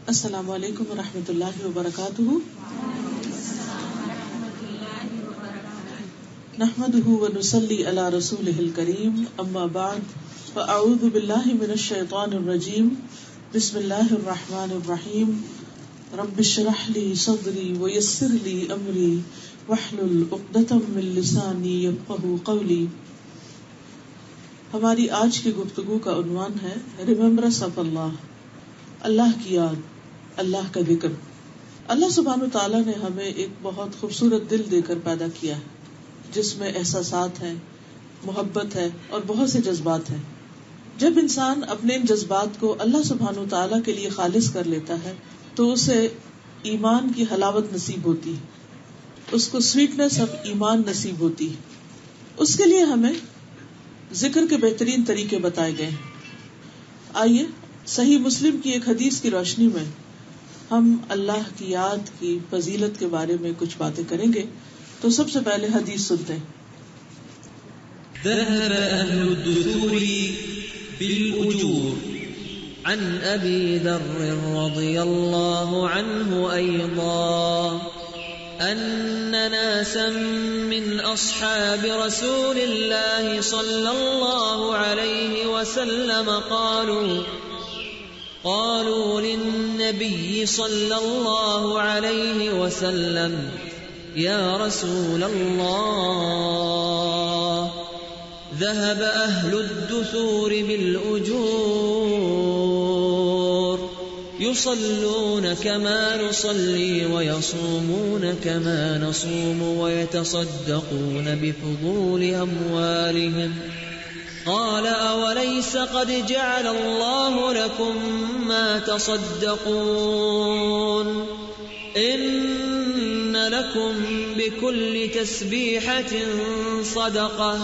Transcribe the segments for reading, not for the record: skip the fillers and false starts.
السلام علیکم ورحمۃ اللہ وبرکاتہ. نحمده ونصلي على رسوله الكريم اما بعد فاعوذ باللہ من الشیطان الرجیم. بسم اللہ الرحمن الرحیم. رب اشرح لي صدری ويسر لي امری واحلل عقدۃ من لسانی یفقهوا قولی. ہماری آج کی گفتگو کا عنوان ہے ریممبرنس آف اللہ، اللہ کی یاد، اللہ کا ذکر. اللہ سبحانہ تعالیٰ نے ہمیں ایک بہت خوبصورت دل دے کر پیدا کیا ہے جس میں احساسات ہیں، محبت ہے اور بہت سے جذبات ہیں. جب انسان اپنے ان جذبات کو اللہ سبحانہ تعالیٰ کے لیے خالص کر لیتا ہے تو اسے ایمان کی حلاوت نصیب ہوتی ہے، اس کو سویٹنس آف ایمان نصیب ہوتی ہے. اس کے لیے ہمیں ذکر کے بہترین طریقے بتائے گئے ہیں. آئیے صحیح مسلم کی ایک حدیث کی روشنی میں ہم اللہ کی یاد کی فضیلت کے بارے میں کچھ باتیں کریں گے. تو سب سے پہلے حدیث سنتے ہیں. ذهب أهل الدثور بالأجور عن أبي ذر رضي الله عنه أيضا أن ناسا من أصحاب رسول الله صلى الله عليه وسلم قالوا للنبي صلى الله عليه وسلم يا رسول الله ذهب أهل الدثور بالأجور يصلون كما نصلي ويصومون كما نصوم ويتصدقون بفضول أموالهم. قال أوليس قد جعل الله لكم ما تصدقون إن لكم بكل تسبيحة صدقة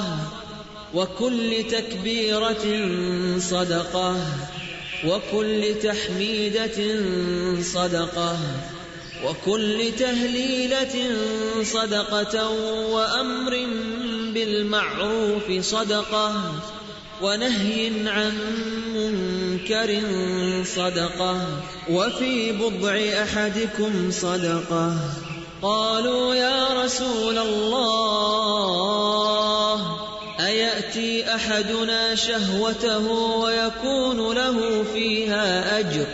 وكل تكبيرة صدقة وكل تحميدة صدقة وكل تهليلة صدقة وأمر بالمعروف صدقة ونهي عن منكر صدقة وفي بضع أحدكم صدقة. قالوا يا رسول الله أيأتي أحدنا شهوته ويكون له فيها أجر؟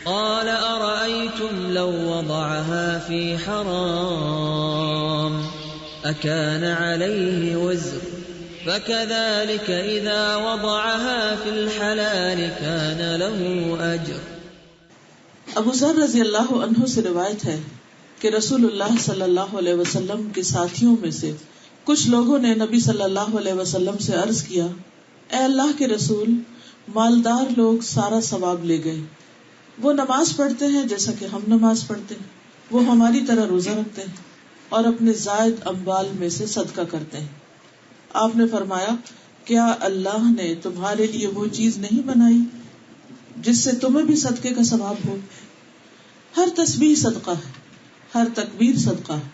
قال أرأيتم لو وضعها في حرام أكان عليه وزر؟ فكذلك إذا وضعها في الحلال كان له أجر. ابو ذر رضی اللہ عنہ سے روایت ہے کہ رسول اللہ صلی اللہ علیہ وسلم کے ساتھیوں میں سے کچھ لوگوں نے نبی صلی اللہ علیہ وسلم سے عرض کیا، اے اللہ کے رسول، مالدار لوگ سارا ثواب لے گئے. وہ نماز پڑھتے ہیں جیسا کہ ہم نماز پڑھتے ہیں، وہ ہماری طرح روزہ رکھتے ہیں اور اپنے زائد اموال میں سے صدقہ کرتے ہیں. آپ نے فرمایا، کیا اللہ نے تمہارے لیے وہ چیز نہیں بنائی جس سے تمہیں بھی صدقے کا ثواب ہو؟ ہر تسبیح صدقہ ہے، ہر تکبیر صدقہ ہے،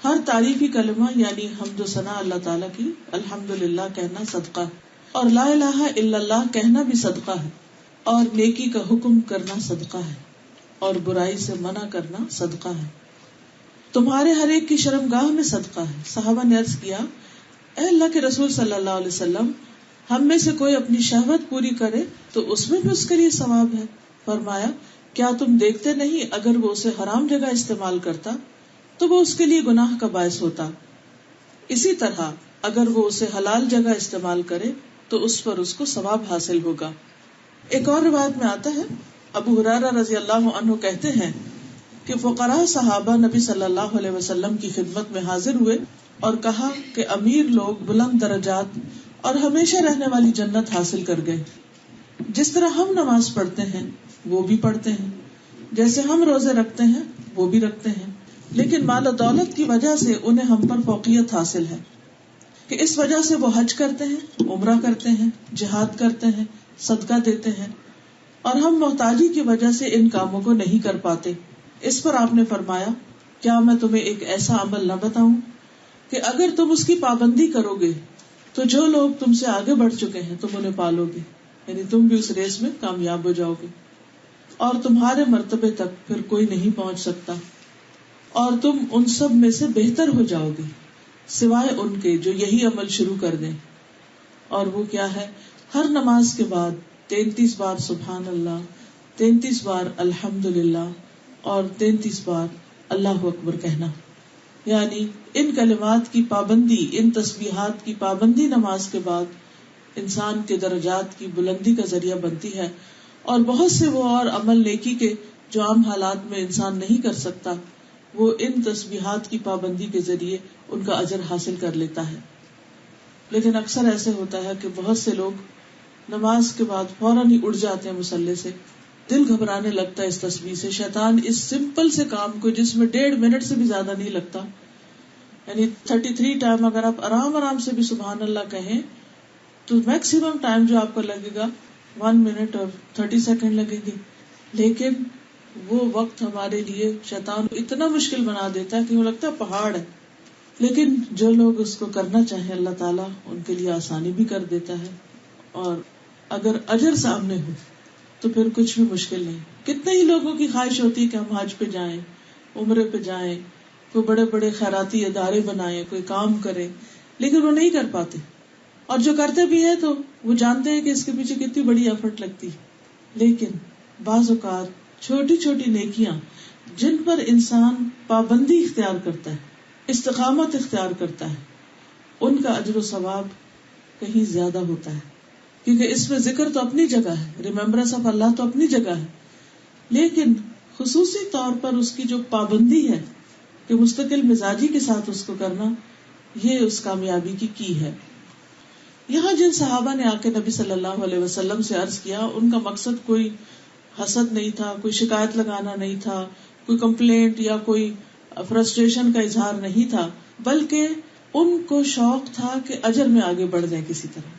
ہر تعریفی کلمہ یعنی حمد و ثنا اللہ تعالیٰ کی الحمدللہ کہنا صدقہ ہے، اور لا الہ الا اللہ کہنا بھی صدقہ ہے، اور نیکی کا حکم کرنا صدقہ ہے، اور برائی سے منع کرنا صدقہ ہے. تمہارے ہر ایک کی شرمگاہ میں صدقہ ہے. صحابہ نے عرض کیا، اے اللہ کے رسول صلی اللہ علیہ وسلم، ہم میں سے کوئی اپنی شہوت پوری کرے تو اس میں بھی اس کے لیے ثواب ہے. فرمایا، کیا تم دیکھتے نہیں اگر وہ اسے حرام جگہ استعمال کرتا تو وہ اس کے لیے گناہ کا باعث ہوتا، اسی طرح اگر وہ اسے حلال جگہ استعمال کرے تو اس پر اس کو ثواب حاصل ہوگا. ایک اور روایت میں آتا ہے، ابو ہریرہ رضی اللہ عنہ کہتے ہیں کہ فقراء صحابہ نبی صلی اللہ علیہ وسلم کی خدمت میں حاضر ہوئے اور کہا کہ امیر لوگ بلند درجات اور ہمیشہ رہنے والی جنت حاصل کر گئے. جس طرح ہم نماز پڑھتے ہیں وہ بھی پڑھتے ہیں، جیسے ہم روزے رکھتے ہیں وہ بھی رکھتے ہیں، لیکن مال و دولت کی وجہ سے انہیں ہم پر فوقیت حاصل ہے کہ اس وجہ سے وہ حج کرتے ہیں، عمرہ کرتے ہیں، جہاد کرتے ہیں، صدقہ دیتے ہیں، اور ہم محتاجی کی وجہ سے ان کاموں کو نہیں کر پاتے. اس پر آپ نے فرمایا، کیا میں تمہیں ایک ایسا عمل نہ بتاؤں کہ اگر تم اس کی پابندی کرو گے تو جو لوگ تم سے آگے بڑھ چکے ہیں تم انہیں پالو گے، یعنی تم بھی اس ریس میں کامیاب ہو جاؤ گے. اور تمہارے مرتبے تک پھر کوئی نہیں پہنچ سکتا، اور تم ان سب میں سے بہتر ہو جاؤ گے سوائے ان کے جو یہی عمل شروع کر دیں. اور وہ کیا ہے؟ ہر نماز کے بعد 33 بار سبحان اللہ، 33 بار الحمدللہ اور 33 بار اللہ اکبر کہنا. یعنی ان کلمات کی پابندی، ان تسبیحات کی پابندی نماز کے بعد انسان کے درجات کی بلندی کا ذریعہ بنتی ہے، اور بہت سے وہ اور عمل نیکی کے جو عام حالات میں انسان نہیں کر سکتا، وہ ان تسبیحات کی پابندی کے ذریعے ان کا اجر حاصل کر لیتا ہے. لیکن اکثر ایسے ہوتا ہے کہ بہت سے لوگ نماز کے بعد فوراً ہی اٹھ جاتے ہیں مصلی سے، دل گھبرانے لگتا ہے اس تسبیح سے. شیطان اس سمپل سے کام کو جس میں 1.5 منٹ سے بھی زیادہ نہیں لگتا، یعنی 33 ٹائم اگر آپ آرام سے بھی سبحان اللہ کہیں تو میکسیمم ٹائم جو آپ کو لگے گا 1 منٹ اور 30 سیکنڈ لگے گی. لیکن وہ وقت ہمارے لیے شیطان اتنا مشکل بنا دیتا ہے کہ وہ لگتا ہے پہاڑ ہے. لیکن جو لوگ اس کو کرنا چاہیں اللہ تعالیٰ ان کے لیے آسانی بھی کر دیتا ہے، اور اگر اجر سامنے ہو تو پھر کچھ بھی مشکل نہیں. کتنے ہی لوگوں کی خواہش ہوتی ہے کہ ہم حج پہ جائیں، عمرے پہ جائیں، کوئی بڑے بڑے خیراتی ادارے بنائیں، کوئی کام کریں، لیکن وہ نہیں کر پاتے. اور جو کرتے بھی ہیں تو وہ جانتے ہیں کہ اس کے پیچھے کتنی بڑی ایفرٹ لگتی ہے. لیکن بعض اوقات چھوٹی چھوٹی نیکیاں جن پر انسان پابندی اختیار کرتا ہے، استقامت اختیار کرتا ہے، ان کا اجر و ثواب کہیں زیادہ ہوتا ہے. کیونکہ اس میں ذکر تو اپنی جگہ ہے، ریممبرنس آف اللہ تو اپنی جگہ ہے، لیکن خصوصی طور پر اس کی جو پابندی ہے کہ مستقل مزاجی کے ساتھ اس کو کرنا، یہ اس کامیابی کی ہے. یہاں جن صحابہ نے آ کے نبی صلی اللہ علیہ وسلم سے عرض کیا، ان کا مقصد کوئی حسد نہیں تھا، کوئی شکایت لگانا نہیں تھا، کوئی کمپلینٹ یا کوئی فرسٹریشن کا اظہار نہیں تھا، بلکہ ان کو شوق تھا کہ اجر میں آگے بڑھ جائیں کسی طرح.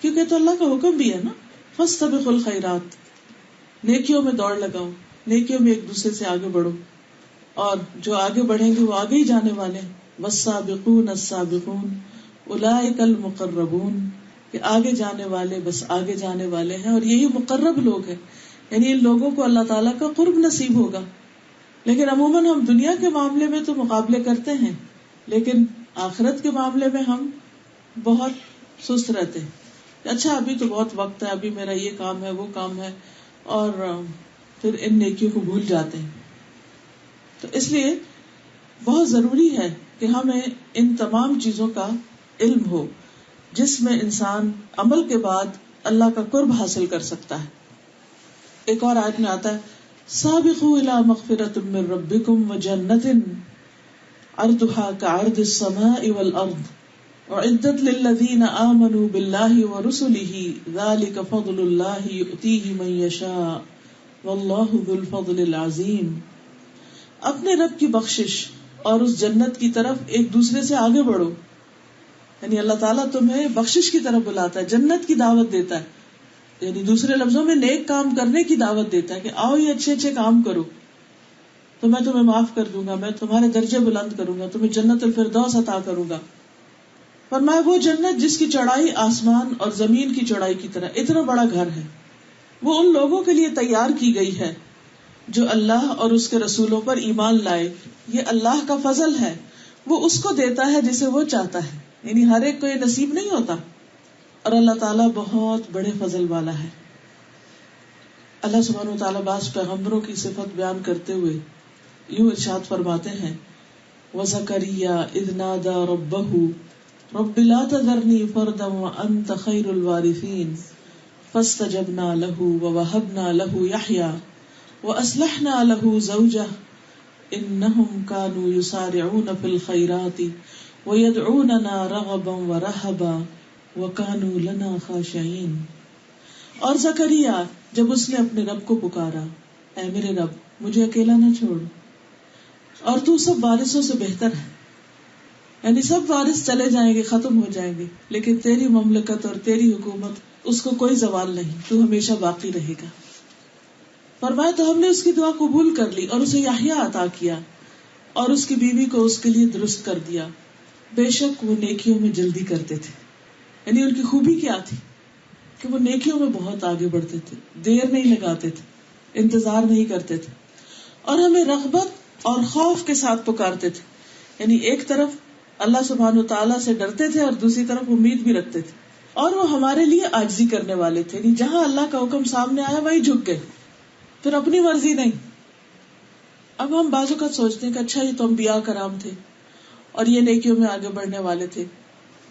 کیونکہ تو اللہ کا حکم بھی ہے نا، فاستبقوا الخیرات، نیکیوں میں دوڑ لگاؤ، نیکیوں میں ایک دوسرے سے آگے بڑھو، اور جو آگے بڑھیں گے وہ آگے ہی جانے والے ہیں. والسابقون السابقون اولئک المقربون، کہ آگے جانے والے بس آگے جانے والے ہیں، اور یہی مقرب لوگ ہیں. یعنی ان لوگوں کو اللہ تعالیٰ کا قرب نصیب ہوگا. لیکن عموماً ہم دنیا کے معاملے میں تو مقابلے کرتے ہیں، لیکن آخرت کے معاملے میں ہم بہت سست رہتے ہیں. اچھا ابھی تو بہت وقت ہے، ابھی میرا یہ کام ہے، وہ کام ہے، اور پھر ان نیکیوں کو بھول جاتے ہیں. تو اس لیے بہت ضروری ہے کہ ہمیں ان تمام چیزوں کا علم ہو جس میں انسان عمل کے بعد اللہ کا قرب حاصل کر سکتا ہے. ایک اور آیت میں آتا ہے سابقوا الى مغفرۃ من ربکم وجنۃ عرضها كعرض السماء والارض اعدت للذین آمنوا باللہ ورسلہ ذلک فضل اللہ یؤتیہ من یشاء واللہ ذو الفضل العظیم. اپنے رب کی بخشش اور اس جنت کی طرف ایک دوسرے سے آگے بڑھو. یعنی اللہ تعالیٰ تمہیں بخشش کی طرف بلاتا ہے، جنت کی دعوت دیتا ہے، یعنی دوسرے لفظوں میں نیک کام کرنے کی دعوت دیتا ہے کہ آؤ یہ اچھے اچھے کام کرو تو میں تمہیں معاف کر دوں گا، میں تمہارے درجے بلند کروں گا، تمہیں جنت الفردوس عطا کروں گا. فرمایا وہ جنت جس کی چوڑائی آسمان اور زمین کی چوڑائی کی طرح، اتنا بڑا گھر ہے، وہ ان لوگوں کے لیے تیار کی گئی ہے جو اللہ اور اس کے رسولوں پر ایمان لائے. یہ اللہ کا فضل ہے، وہ اس کو دیتا ہے جسے وہ چاہتا ہے، یعنی ہر ایک کو یہ نصیب نہیں ہوتا، اور اللہ تعالیٰ بہت بڑے فضل والا ہے. اللہ سبحانہ وتعالیٰ بعض پیغمبروں کی صفت بیان کرتے ہوئے یوں ارشاد فرماتے ہیں وَزَكَرِيَّا إِذْ نَادَى رَبَّهُ رَبِّ لَا تَذَرْنِي فَرْدًا وَأَنْتَ خَيْرُ الْوَارِثِينَ فَاسْتَجَبْنَا لَهُ وَوَهَبْنَا لَهُ يَحْيَىٰ وَأَصْلَحْنَا لَهُ زَوْجَهُ إِنَّهُمْ كَانُوا يُسَارِعُونَ فِي الْخَيْرَاتِ وَيَدْعُونَنَا رَغَبًا وَرَهَبًا وَكَانُوا لَنَا خَاشِعِينَ. اور زکریا جب اس نے اپنے رب کو پکارا، اے میرے رب مجھے اکیلا نہ چھوڑ، اور تو سب وارثوں سے بہتر ہے، یعنی سب وارث چلے جائیں گے، ختم ہو جائیں گے، لیکن تیری مملکت اور تیری حکومت اس کو کوئی زوال نہیں، تو ہمیشہ باقی رہے گا. فرمایا تو ہم نے اس کی دعا قبول کر لی اور اسے یحییٰ عطا کیا اور اس کی بیوی کو اس کے لیے درست کر دیا. بے شک وہ نیکیوں میں جلدی کرتے تھے. یعنی ان کی خوبی کیا تھی کہ وہ نیکیوں میں بہت آگے بڑھتے تھے، دیر نہیں لگاتے تھے. انتظار نہیں کرتے تھے، اور ہمیں رغبت اور خوف کے ساتھ پکارتے تھے. یعنی ایک طرف اللہ سبحانہ و تعالیٰ سے ڈرتے تھے اور دوسری طرف امید بھی رکھتے تھے، اور وہ ہمارے لیے عاجزی کرنے والے تھے. یعنی جہاں اللہ کا حکم سامنے آیا وہی جھک گئے، پھر اپنی مرضی نہیں. اب ہم بعض اوقات سوچتے ہیں کہ اچھا یہ تو انبیاء کرام تھے اور یہ نیکیوں میں آگے بڑھنے والے تھے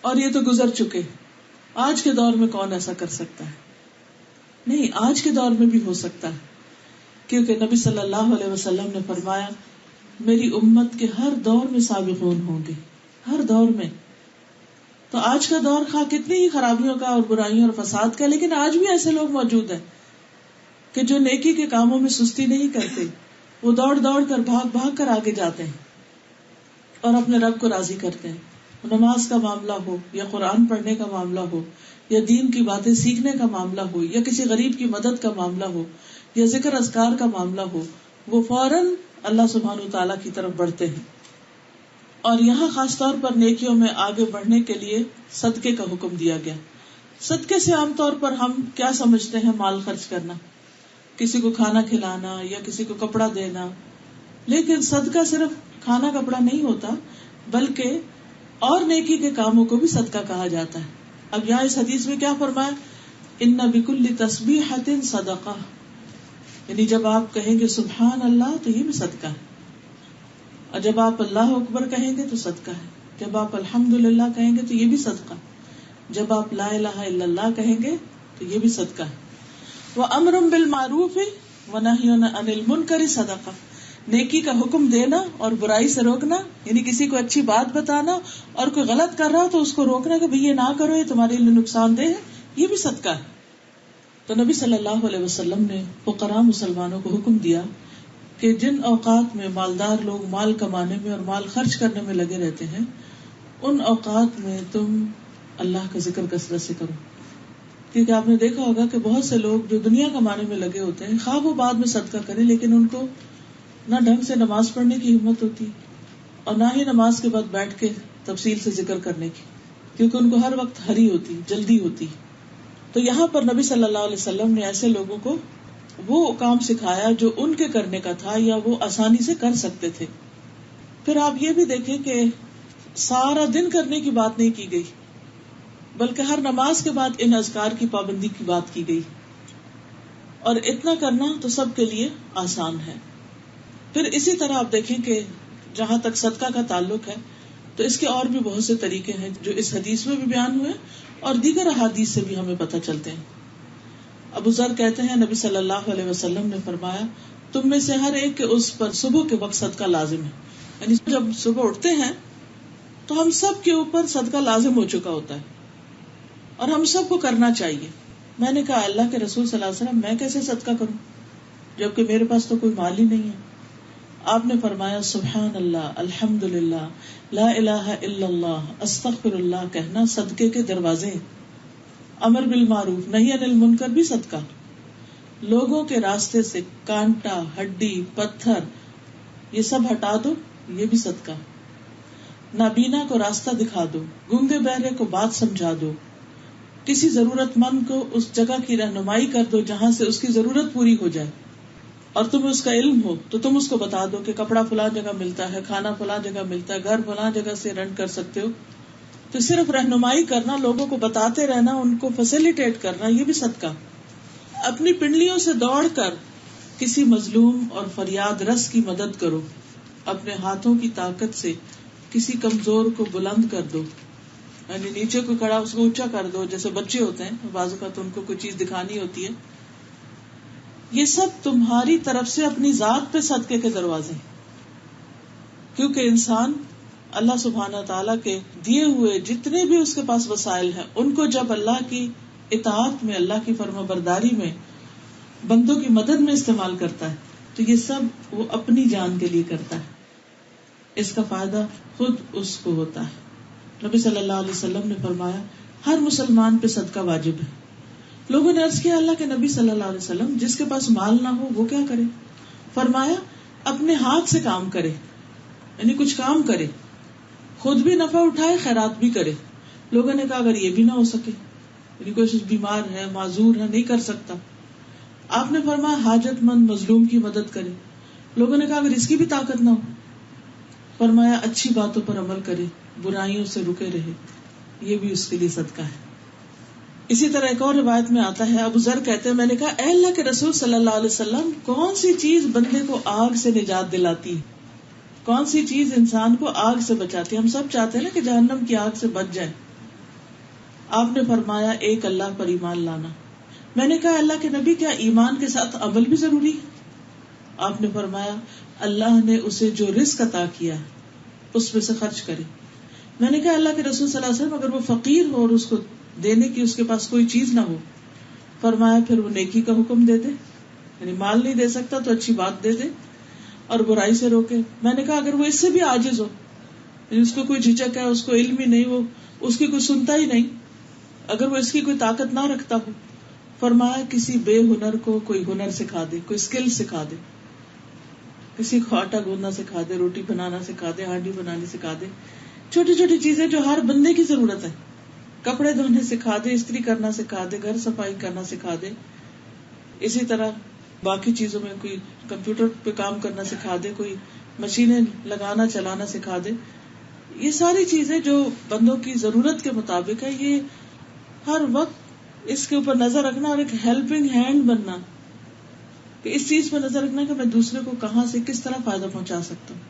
اور یہ تو گزر چکے، آج کے دور میں کون ایسا کر سکتا ہے؟ نہیں، آج کے دور میں بھی ہو سکتا ہے، کیونکہ نبی صلی اللہ علیہ وسلم نے فرمایا میری امت کے ہر دور میں سابقون ہوں گے، ہر دور میں. تو آج کا دور خواہ کتنی ہی خرابیوں کا اور برائیوں اور فساد کا، لیکن آج بھی ایسے لوگ موجود ہیں کہ جو نیکی کے کاموں میں سستی نہیں کرتے، وہ دوڑ دوڑ کر بھاگ بھاگ کر آگے جاتے ہیں اور اپنے رب کو راضی کرتے ہیں. نماز کا معاملہ ہو یا قرآن پڑھنے کا معاملہ ہو یا دین کی باتیں سیکھنے کا معاملہ ہو یا کسی غریب کی مدد کا معاملہ ہو یا ذکر اذکار کا معاملہ ہو، وہ فوراً اللہ سبحانہ وتعالیٰ کی طرف بڑھتے ہیں. اور یہاں خاص طور پر نیکیوں میں آگے بڑھنے کے لیے صدقے کا حکم دیا گیا. صدقے سے عام طور پر ہم کیا سمجھتے ہیں؟ مال خرچ کرنا، کسی کو کھانا کھلانا یا کسی کو کپڑا دینا. لیکن صدقہ صرف کھانا کپڑا نہیں ہوتا، بلکہ اور نیکی کے کاموں کو بھی صدقہ کہا جاتا ہے. اب یہاں اس حدیث میں کیا فرمایا؟ ان بکل تسبیحۃ صدقہ، یعنی جب آپ کہیں گے سبحان اللہ تو یہ بھی صدقہ ہے، اور جب آپ اللہ اکبر کہیں گے تو صدقہ ہے، جب آپ الحمدللہ کہیں گے تو یہ بھی صدقہ، جب آپ لا الہ الا اللہ کہیں گے تو یہ بھی صدقہ ہے. وَأَمْرٌ بِالْمَعْرُوفِ وَنَهْيٌ عَنِ الْمُنْكَرِ صدقہ، نیکی کا حکم دینا اور برائی سے روکنا، یعنی کسی کو اچھی بات بتانا اور کوئی غلط کر رہا تو اس کو روکنا کہ بھئی یہ نہ کرو، یہ تمہارے لیے نقصان دہ ہے، یہ بھی صدقہ ہے. تو نبی صلی اللہ علیہ وسلم نے فقراء مسلمانوں کو حکم دیا کہ جن اوقات میں مالدار لوگ مال کمانے میں اور مال خرچ کرنے میں لگے رہتے ہیں، ان اوقات میں تم اللہ کا ذکر کثرت سے کرو. کیونکہ آپ نے دیکھا ہوگا کہ بہت سے لوگ جو دنیا کمانے میں لگے ہوتے ہیں، خواہ وہ بعد میں صدقہ کریں، لیکن ان کو نہ ڈھنگ سے نماز پڑھنے کی ہمت ہوتی اور نہ ہی نماز کے بعد بیٹھ کے تفصیل سے ذکر کرنے کی، کیونکہ ان کو ہر وقت ہری ہوتی، جلدی ہوتی. تو یہاں پر نبی صلی اللہ علیہ وسلم نے ایسے لوگوں کو وہ کام سکھایا جو ان کے کرنے کا تھا یا وہ آسانی سے کر سکتے تھے. پھر آپ یہ بھی دیکھیں کہ سارا دن کرنے کی بات نہیں کی گئی، بلکہ ہر نماز کے بعد ان اذکار کی پابندی کی بات کی گئی، اور اتنا کرنا تو سب کے لیے آسان ہے. پھر اسی طرح آپ دیکھیں کہ جہاں تک صدقہ کا تعلق ہے تو اس کے اور بھی بہت سے طریقے ہیں جو اس حدیث میں بھی بیان ہوئے اور دیگر احادیث سے بھی ہمیں پتہ چلتے ہیں. ابو ذر کہتے ہیں نبی صلی اللہ علیہ وسلم نے فرمایا تم میں سے ہر ایک کے اس پر صبح کے وقت صدقہ لازم ہے. یعنی جب صبح اٹھتے ہیں تو ہم سب کے اوپر صدقہ لازم ہو چکا ہوتا ہے اور ہم سب کو کرنا چاہیے. میں نے کہا اللہ کے رسول صلی اللہ علیہ وسلم میں کیسے صدقہ کروں جبکہ میرے پاس تو کوئی مال ہی نہیں ہے؟ آپ نے فرمایا سبحان اللہ، الحمدللہ، لا الہ الا اللہ، استغفر اللہ کہنا صدقے کے دروازے. امر بالمعروف نہی عن المنکر بھی صدقہ. لوگوں کے راستے سے کانٹا، ہڈی، پتھر یہ سب ہٹا دو، یہ بھی صدقہ. نابینا کو راستہ دکھا دو، گنگے بہرے کو بات سمجھا دو، کسی ضرورت مند کو اس جگہ کی رہنمائی کر دو جہاں سے اس کی ضرورت پوری ہو جائے، اور تمہیں اس کا علم ہو تو تم اس کو بتا دو کہ کپڑا فلاں جگہ ملتا ہے، کھانا فلاں جگہ ملتا ہے، گھر فلاں جگہ سے رنٹ کر سکتے ہو. تو صرف رہنمائی کرنا، لوگوں کو بتاتے رہنا، ان کو فیسیلیٹیٹ کرنا، یہ بھی صدقہ. اپنی پنڈلیوں سے دوڑ کر کسی مظلوم اور فریاد رس کی مدد کرو. اپنے ہاتھوں کی طاقت سے کسی کمزور کو بلند کر دو، یعنی نیچے کو کھڑا اس کو اونچا کر دو. جیسے بچے ہوتے ہیں بعض اوقات ان کو کوئی چیز دکھانی ہوتی ہے. یہ سب تمہاری طرف سے اپنی ذات پہ صدقے کے دروازے ہیں، کیونکہ انسان اللہ سبحانہ تعالیٰ کے دیے ہوئے جتنے بھی اس کے پاس وسائل ہیں ان کو جب اللہ کی اطاعت میں، اللہ کی فرما برداری میں، بندوں کی مدد میں استعمال کرتا ہے تو یہ سب وہ اپنی جان کے لیے کرتا ہے. اس کا فائدہ خود اس کو ہوتا ہے. نبی صلی اللہ علیہ وسلم نے فرمایا ہر مسلمان پہ صدقہ واجب ہے. لوگوں نے عرض کیا اللہ کے نبی صلی اللہ علیہ وسلم جس کے پاس مال نہ ہو وہ کیا کرے؟ فرمایا اپنے ہاتھ سے کام کرے، یعنی کچھ کام کرے، خود بھی نفع اٹھائے، خیرات بھی کرے. لوگوں نے کہا اگر یہ بھی نہ ہو سکے، یعنی کوئی بیمار ہے، معذور ہے، نہیں کر سکتا، آپ نے فرمایا حاجت مند مظلوم کی مدد کرے. لوگوں نے کہا اگر اس کی بھی طاقت نہ ہو؟ فرمایا اچھی باتوں پر عمل کرے, برائیوں سے رکے رہے, یہ بھی اس کے لیے صدقہ ہے. اسی طرح ایک اور روایت میں آتا ہے, ابو ذر کہتے ہیں میں نے کہا اے اللہ کے رسول صلی اللہ علیہ وسلم, کون سی چیز بندے کو آگ سے نجات دلاتی ہے؟ کون سی چیز انسان کو آگ سے بچاتی ہے؟ ہم سب چاہتے ہیں نا کہ جہنم کی آگ سے بچ جائے. آپ نے فرمایا ایک اللہ پر ایمان لانا. میں نے کہا اللہ کے نبی کیا ایمان کے ساتھ عمل بھی ضروری ہے؟ آپ نے فرمایا اللہ نے اسے جو رزق عطا کیا اس میں سے خرچ کرے. میں نے کہا اللہ کے رسول صلی اللہ علیہ وسلم اگر وہ فقیر ہو اور اس کو دینے کی اس کے پاس کوئی چیز نہ ہو؟ فرمایا پھر وہ نیکی کا حکم دے دے, یعنی مال نہیں دے سکتا تو اچھی بات دے دے اور برائی سے روکے. میں نے کہا اگر وہ اس سے بھی عاجز ہو, یعنی اس کو کوئی جھجک ہے, اس کو علم ہی نہیں, وہ اس کی کوئی سنتا ہی نہیں, اگر وہ اس کی کوئی طاقت نہ رکھتا ہو, فرمایا کسی بے ہنر کو کوئی ہنر سکھا دے, کوئی اسکل سکھا دے, کسی کو آٹا گوندنا سکھا دے, روٹی بنانا سکھا دے, ہانڈی بنانی سکھا دے, چھوٹی چھوٹی چیزیں جو ہر بندے کی ضرورت ہے. کپڑے دھونے سکھا دے, استری کرنا سکھا دے, گھر صفائی کرنا سکھا دے. اسی طرح باقی چیزوں میں کوئی کمپیوٹر پہ کام کرنا سکھا دے, کوئی مشینیں لگانا چلانا سکھا دے. یہ ساری چیزیں جو بندوں کی ضرورت کے مطابق ہے, یہ ہر وقت اس کے اوپر نظر رکھنا اور ایک ہیلپنگ ہینڈ بننا, کہ اس چیز پر نظر رکھنا کہ میں دوسرے کو کہاں سے کس طرح فائدہ پہنچا سکتا ہوں,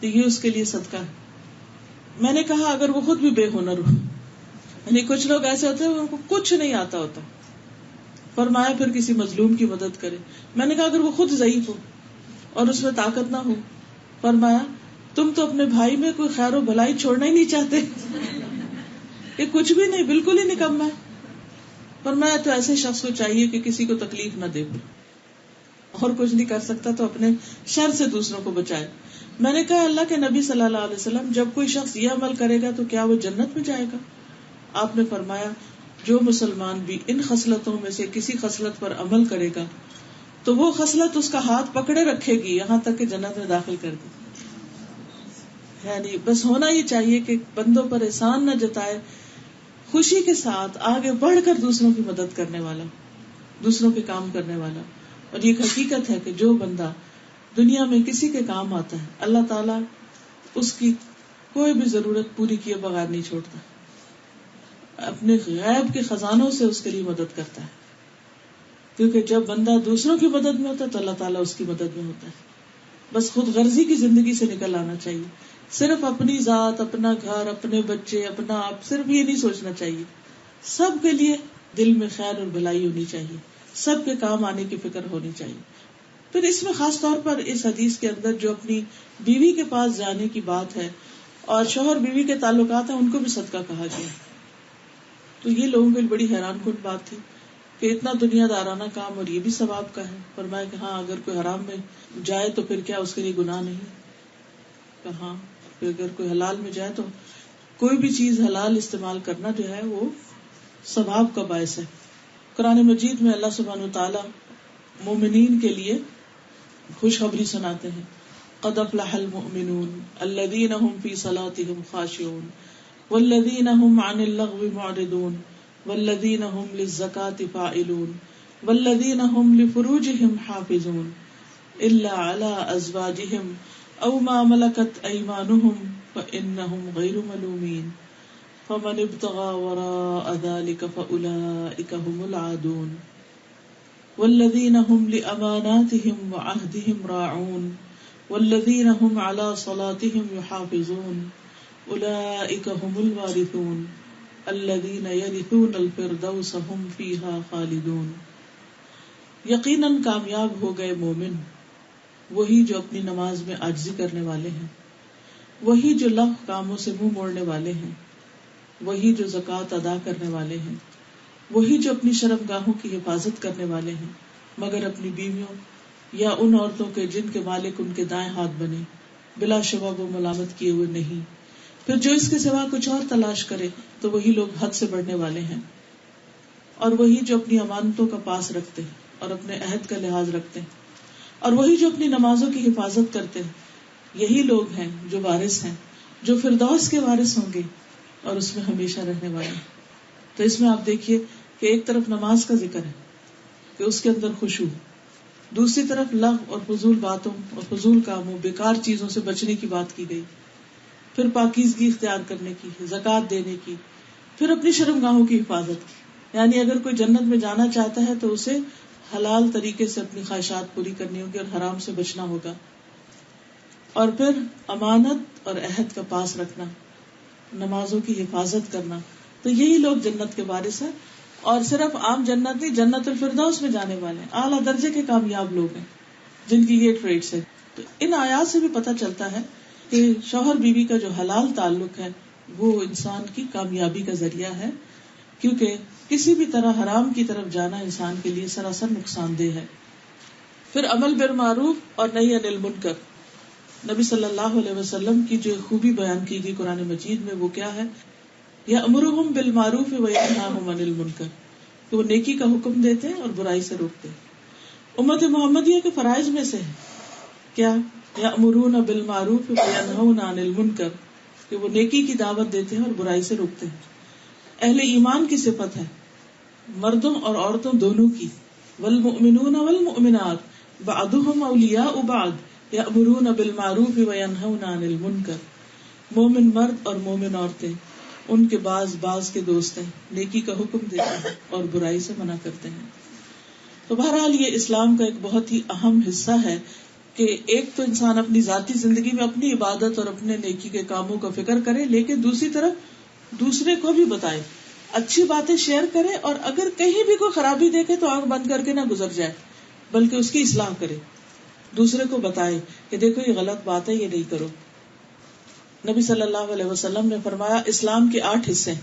تو یہ اس کے لیے صدقہ ہے. میں نے کہا اگر وہ خود بھی بے ہنر ہو, یعنی کچھ لوگ ایسے ہوتے ہیں ان کو کچھ نہیں آتا ہوتا. فرمایا پھر کسی مظلوم کی مدد کرے. میں نے کہا اگر وہ خود ضعیف ہو اور اس میں طاقت نہ ہو؟ فرمایا تم تو اپنے بھائی میں کوئی خیر و بھلائی چھوڑنا ہی نہیں چاہتے, یہ کچھ بھی نہیں, بالکل ہی نکما ہے. فرمایا تو ایسے شخص کو چاہیے کہ کسی کو تکلیف نہ دے, اور کچھ نہیں کر سکتا تو اپنے شر سے دوسروں کو بچائے. میں نے کہا اللہ کے نبی صلی اللہ علیہ وسلم جب کوئی شخص یہ عمل کرے گا تو کیا وہ جنت میں جائے گا؟ آپ نے فرمایا جو مسلمان بھی ان خصلتوں میں سے کسی خصلت پر عمل کرے گا تو وہ خصلت اس کا ہاتھ پکڑے رکھے گی یہاں تک کہ جنت میں داخل کر دے. یعنی بس ہونا یہ چاہیے کہ بندوں پر احسان نہ جتائے, خوشی کے ساتھ آگے بڑھ کر دوسروں کی مدد کرنے والا, دوسروں کے کام کرنے والا. اور یہ حقیقت ہے کہ جو بندہ دنیا میں کسی کے کام آتا ہے اللہ تعالیٰ اس کی کوئی بھی ضرورت پوری کیے بغیر نہیں چھوڑتا, اپنے غیب کے خزانوں سے اس کے لیے مدد کرتا ہے. کیونکہ جب بندہ دوسروں کی مدد میں ہوتا ہے تو اللہ تعالیٰ اس کی مدد میں ہوتا ہے. بس خود غرضی کی زندگی سے نکل آنا چاہیے, صرف اپنی ذات, اپنا گھر, اپنے بچے, اپنا آپ, صرف یہ نہیں سوچنا چاہیے. سب کے لیے دل میں خیر اور بھلائی ہونی چاہیے, سب کے کام آنے کی فکر ہونی چاہیے. پھر اس میں خاص طور پر اس حدیث کے اندر جو اپنی بیوی کے پاس جانے کی بات ہے اور شوہر بیوی کے تعلقات ہیں ان کو بھی صدقہ کہا گیا. تو یہ لوگوں کے لیے بڑی حیران کن بات تھی کہ اتنا دنیا دارانہ کام اور یہ بھی ثواب کا ہے. فرمایا کہ ہاں اگر کوئی حرام میں جائے تو پھر کیا اس کے لیے گناہ نہیں؟ کہاں اگر کوئی حلال میں جائے تو کوئی بھی چیز حلال استعمال کرنا جو ہے وہ ثواب کا باعث ہے. قرآن مجید میں اللہ سبحانہ وتعالی مومنین کے لیے خوشخبری سناتے ہیں, قد افلح المؤمنون الذین هم فی صلاتهم خاشعون والذین هم عن اللغو معرضون والذین هم للزکاة فاعلون والذین هم لفروجهم حافظون الا على ازواجهم او ما ملکت ایمانهم فانهم غیر ملومین فمن ابتغى وراء ذلك فاولئک هم العادون والذین هم لأماناتهم وعهدهم راعون والذین هم على صلاتهم يحافظون اولئک هم الوارثون الذین یرثون الفردوس هم فیها خالدون. یقیناً کامیاب ہو گئے مومن وہی جو اپنی نماز میں عاجزی کرنے والے ہیں, وہی جو لغو کاموں سے منہ موڑنے والے ہیں, وہی جو زکوٰۃ ادا کرنے والے ہیں, وہی جو اپنی شرمگاہوں کی حفاظت کرنے والے ہیں مگر اپنی بیویوں یا ان عورتوں کے جن کے مالک ان کے دائیں ہاتھ بنے, بلا شبہ وہ ملامت کیے ہوئے نہیں. پھر جو اس کے سوا کچھ اور تلاش کرے تو وہی لوگ حد سے بڑھنے والے ہیں. اور وہی جو اپنی امانتوں کا پاس رکھتے ہیں اور اپنے عہد کا لحاظ رکھتے ہیں, اور وہی جو اپنی نمازوں کی حفاظت کرتے ہیں, یہی لوگ ہیں جو وارث ہیں, جو فردوس کے وارث ہوں گے اور اس میں ہمیشہ رہنے والے ہیں. تو اس میں آپ دیکھیے کہ ایک طرف نماز کا ذکر ہے, کہ اس کے اندر خشوع. دوسری طرف لغو اور فضول باتوں اور فضول کاموں، بیکار چیزوں سے بچنے کی بات کی گئی. پھر پاکیزگی اختیار کرنے کی، زکوٰۃ دینے کی، پھر اپنی شرمگاہوں کی حفاظت. یعنی اگر کوئی جنت میں جانا چاہتا ہے تو اسے حلال طریقے سے اپنی خواہشات پوری کرنی ہوگی اور حرام سے بچنا ہوگا. اور پھر امانت اور عہد کا پاس رکھنا، نمازوں کی حفاظت کرنا. تو یہی لوگ جنت کے وارث ہیں. اور صرف عام جنت نہیں، جنت الفردوس میں جانے والے ہیں، اعلیٰ درجے کے کامیاب لوگ ہیں جن کی یہ ٹریٹس ہے. تو ان آیات سے بھی پتہ چلتا ہے کہ شوہر بیوی کا جو حلال تعلق ہے وہ انسان کی کامیابی کا ذریعہ ہے، کیونکہ کسی بھی طرح حرام کی طرف جانا انسان کے لیے سراسر نقصان دہ ہے. پھر عمل بالمعروف اور نہی عن المنکر. نبی صلی اللہ علیہ وسلم کی جو خوبی بیان کی گئی قرآن مجید میں وہ کیا ہے؟ یأمرہم بالمعروف وینہاہم عن المنکر، کہ وہ نیکی کا حکم دیتے ہیں اور برائی سے روکتے ہیں. امت محمدیہ کے فرائض میں سے ہے کیا؟ یأمرون بالمعروف وینہون عن المنکر، کہ وہ نیکی کی دعوت دیتے ہیں اور برائی سے روکتے ہیں. اہل ایمان کی صفت ہے، مردوں اور عورتوں دونوں کی. والمؤمنون والمؤمنات بعضهم اولیاء بعض یأمرون بالمعروف وینہون عن المنکر. مومن مرد اور مومن عورتیں ان کے بعض کے دوست ہیں، نیکی کا حکم دیتے ہیں اور برائی سے منع کرتے ہیں. تو بہرحال یہ اسلام کا ایک بہت ہی اہم حصہ ہے کہ ایک تو انسان اپنی ذاتی زندگی میں اپنی عبادت اور اپنے نیکی کے کاموں کا فکر کرے، لیکن دوسری طرف دوسرے کو بھی بتائے، اچھی باتیں شیئر کرے، اور اگر کہیں بھی کوئی خرابی دیکھے تو آنکھ بند کر کے نہ گزر جائے بلکہ اس کی اصلاح کرے، دوسرے کو بتائے کہ دیکھو یہ غلط بات ہے، یہ نہیں کرو. نبی صلی اللہ علیہ وسلم نے فرمایا اسلام کے 8 حصے ہیں.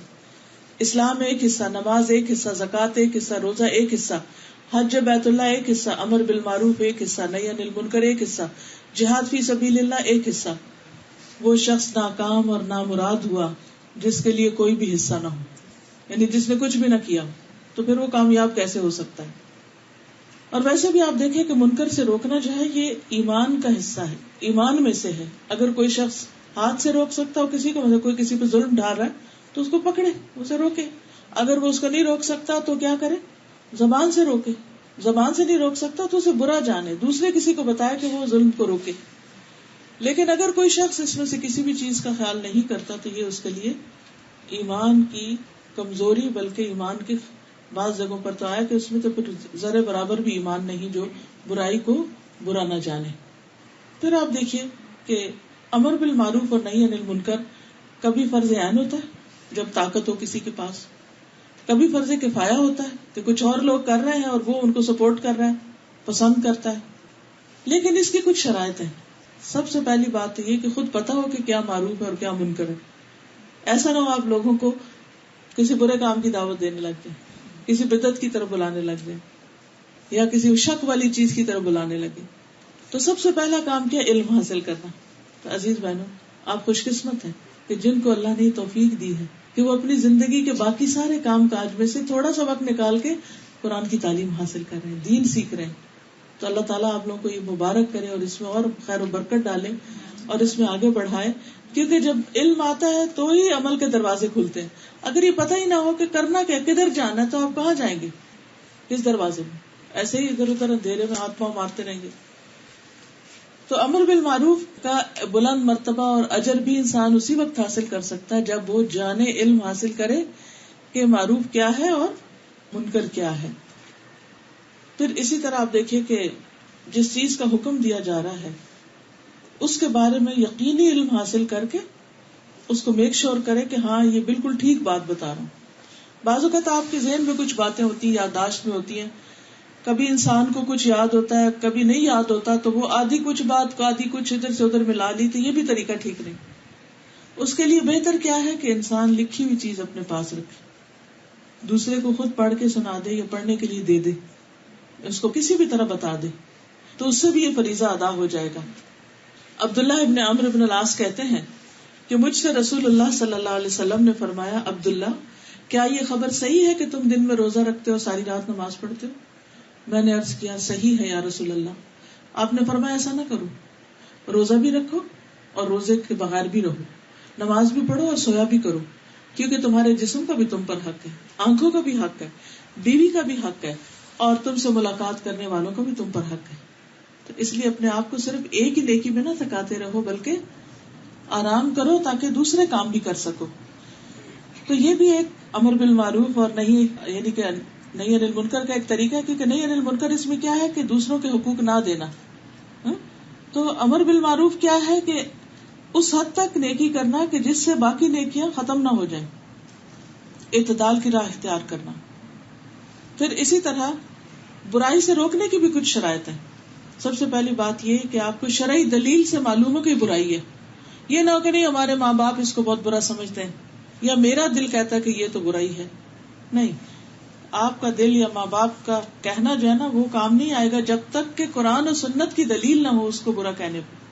اسلام ایک حصہ، نماز ایک حصہ، زکوٰۃ ایک حصہ، روزہ ایک حصہ، حج بیت اللہ ایک حصہ، امر بالمعروف ایک حصہ، نہی عن المنکر ایک حصہ، جہاد فی سبیل اللہ ایک حصہ. وہ شخص ناکام اور نامراد ہوا جس کے لیے کوئی بھی حصہ نہ ہو، یعنی جس نے کچھ بھی نہ کیا، تو پھر وہ کامیاب کیسے ہو سکتا ہے؟ اور ویسے بھی آپ دیکھیں کہ منکر سے روکنا جو ہے یہ ایمان کا حصہ ہے، ایمان میں سے ہے. اگر کوئی شخص ہاتھ سے روک سکتا ہو کسی کو، مطلب کوئی کسی پہ ظلم ڈال رہا ہے تو اس کو پکڑے، اسے روکے. اگر وہ اس کو نہیں روک سکتا تو کیا کرے؟ زبان سے روکے. زبان سے نہیں روک سکتا تو اسے برا جانے، دوسرے کسی کو بتائے کہ وہ ظلم کو روکے. لیکن اگر کوئی شخص اس میں سے کسی بھی چیز کا خیال نہیں کرتا تو یہ اس کے لیے ایمان کی کمزوری، بلکہ ایمان کے بعض جگہوں پر تو آیا کہ اس میں تو پھر ذرے برابر بھی ایمان نہیں جو برائی کو برا نہ جانے. پھر آپ دیکھیے کہ امر بالمعروف اور نہی عن المنکر کبھی فرض عین ہوتا ہے جب طاقت ہو کسی کے پاس، کبھی فرض کفایہ ہوتا ہے کہ کچھ اور لوگ کر رہے ہیں اور وہ ان کو سپورٹ کر رہا ہے، پسند کرتا ہے. لیکن اس کی کچھ شرائط ہیں. سب سے پہلی بات یہ کہ خود پتہ ہو کہ کیا معروف ہے اور کیا منکر ہے. ایسا نہ ہو آپ لوگوں کو کسی برے کام کی دعوت دینے لگ جائیں، کسی بدعت کی طرف بلانے لگ جائیں، یا کسی شک والی چیز کی طرف بلانے لگے. تو سب سے پہلا کام کیا؟ علم حاصل کرنا. تو عزیز بہنوں، آپ خوش قسمت ہیں کہ جن کو اللہ نے توفیق دی ہے کہ وہ اپنی زندگی کے باقی سارے کام کاج میں سے تھوڑا سا وقت نکال کے قرآن کی تعلیم حاصل کر رہے ہیں، دین سیکھ رہے ہیں. تو اللہ تعالیٰ آپ لوگوں کو یہ مبارک کرے اور اس میں اور خیر و برکت ڈالے اور اس میں آگے بڑھائے. کیونکہ جب علم آتا ہے تو ہی عمل کے دروازے کھلتے ہیں. اگر یہ پتہ ہی نہ ہو کہ کرنا کیا، کدھر جانا ہے، تو آپ کہاں جائیں گے؟ کس دروازے میں؟ ایسے ہی ادھر ادھر اندھیرے میں ہاتھ پاؤں مارتے رہیں گے. تو امر بالمعروف کا بلند مرتبہ اور اجر بھی انسان اسی وقت حاصل کر سکتا ہے جب وہ جانے، علم حاصل کرے کہ معروف کیا ہے اور منکر کیا ہے. پھر اسی طرح آپ دیکھیے کہ جس چیز کا حکم دیا جا رہا ہے اس کے بارے میں یقینی علم حاصل کر کے اس کو میک شور کرے کہ ہاں یہ بالکل ٹھیک بات بتا رہا ہوں. بعض اوقات آپ کے ذہن میں کچھ باتیں ہوتی ہیں، یادداشت میں ہوتی ہیں، کبھی انسان کو کچھ یاد ہوتا ہے، کبھی نہیں یاد ہوتا، تو وہ آدھی کچھ بات کو آدھی کچھ ادھر سے ادھر ملا لی، تو یہ بھی طریقہ ٹھیک نہیں. اس کے لیے بہتر کیا ہے کہ انسان لکھی ہوئی چیز اپنے پاس رکھے، دوسرے کو خود پڑھ کے سنا دے یا پڑھنے کے لیے دے دے، اس کو کسی بھی طرح بتا دے، تو اس سے بھی یہ فریضہ ادا ہو جائے گا. عبداللہ ابن عمرو ابن العاص کہتے ہیں کہ مجھ سے رسول اللہ صلی اللہ علیہ وسلم نے فرمایا، عبداللہ کیا یہ خبر صحیح ہے کہ تم دن میں روزہ رکھتے ہو، ساری رات نماز پڑھتے ہو؟ میں نے عرض کیا صحیح ہے یا رسول اللہ. آپ نے فرمایا ایسا نہ کرو، روزہ بھی رکھو اور روزے کے بغیر بھی رہو، نماز بھی پڑھو اور سویا بھی کرو، کیونکہ تمہارے جسم کا بھی تم پر حق ہے، آنکھوں کا بھی حق ہے، بیوی کا بھی حق ہے، اور تم سے ملاقات کرنے والوں کا بھی تم پر حق ہے. تو اس لیے اپنے آپ کو صرف ایک ہی نیکی میں نہ تھکاتے رہو، بلکہ آرام کرو تاکہ دوسرے کام بھی کر سکو. تو یہ بھی ایک امر بالمعروف اور نہیں یعنی کہ نہی عن المنکر کا ایک طریقہ ہے، کیونکہ نہی عن المنکر اس میں کیا ہے کہ دوسروں کے حقوق نہ دینا. تو امر بالمعروف کیا ہے کہ اس حد تک نیکی کرنا کہ جس سے باقی نیکیاں ختم نہ ہو جائیں، اعتدال کی راہ اختیار کرنا. پھر اسی طرح برائی سے روکنے کی بھی کچھ شرائط ہیں. سب سے پہلی بات یہ کہ آپ کو شرعی دلیل سے معلوم ہو کہ برائی ہے. یہ نہ ہو کہ نہیں ہمارے ماں باپ اس کو بہت برا سمجھتے ہیں یا میرا دل کہتا ہے کہ یہ تو برائی ہے. نہیں، آپ کا دل یا ماں باپ کا کہنا جو ہے نا وہ کام نہیں آئے گا جب تک کہ قرآن اور سنت کی دلیل نہ ہو اس کو برا کہنے پہ.